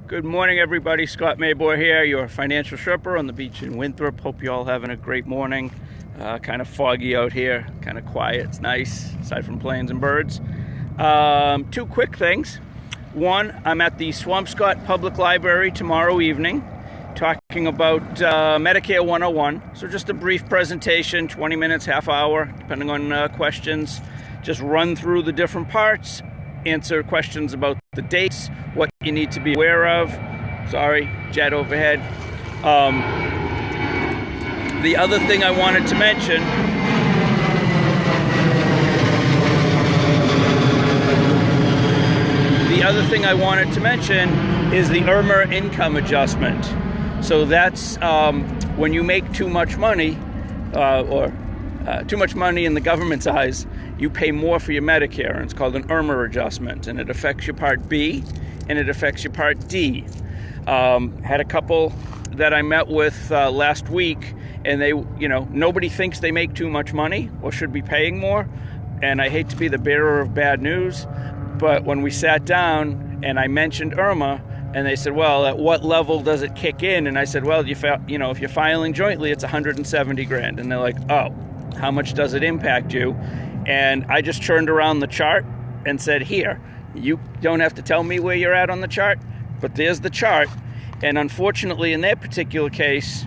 Good morning, everybody. Scott Mayboy here, your financial Sherpa on the beach in Winthrop. Hope you all having a great morning. Kind of foggy out here, kind of quiet. It's nice, aside from planes and birds. Two quick things. One, I'm at the Swampscott Public Library tomorrow evening talking about Medicare 101. So just a brief presentation, 20 minutes, half hour, depending on questions. Just run through the different parts, answer questions about the dates, what you need to be aware of. Sorry, jet overhead. The other thing I wanted to mention is the IRMAA income adjustment. So that's when you make too much money, or too much money in the government's eyes, you pay more for your Medicare, and it's called an IRMAA adjustment, and it affects your Part B and it affects your Part D. Had a couple that I met with last week, and they, nobody thinks they make too much money or should be paying more, and I hate to be the bearer of bad news, but when we sat down and I mentioned IRMAA, and they said, well, at what level does it kick in? And I said, well, if you're filing jointly, it's $170,000. And they're like, oh, how much does it impact you? And I just turned around the chart and said, here, you don't have to tell me where you're at on the chart, but there's the chart. And unfortunately, in their particular case,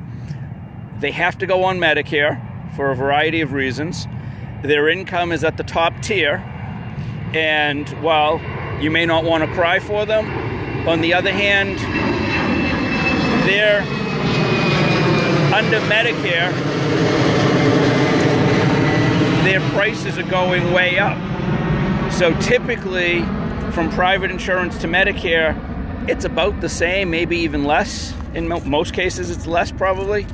they have to go on Medicare for a variety of reasons. Their income is at the top tier. And while you may not want to cry for them, on the other hand, they're under Medicare. Their prices are going way up. So typically, from private insurance to Medicare, it's about the same, maybe even less. In most cases, it's less probably.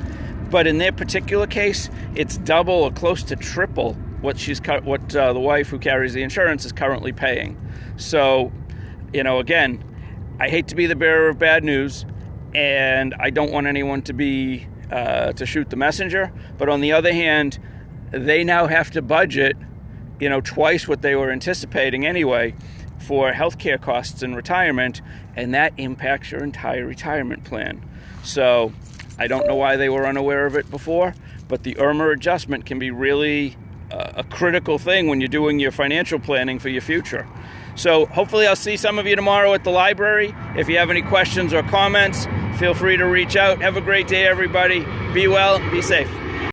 But in their particular case, it's double or close to triple what the wife who carries the insurance is currently paying. So, again, I hate to be the bearer of bad news, and I don't want anyone to be to shoot the messenger. But on the other hand, they now have to budget, twice what they were anticipating anyway for healthcare costs and retirement, and that impacts your entire retirement plan. So I don't know why they were unaware of it before, but the IRMAA adjustment can be really a critical thing when you're doing your financial planning for your future. So hopefully I'll see some of you tomorrow at the library. If you have any questions or comments, feel free to reach out. Have a great day, everybody. Be well, be safe.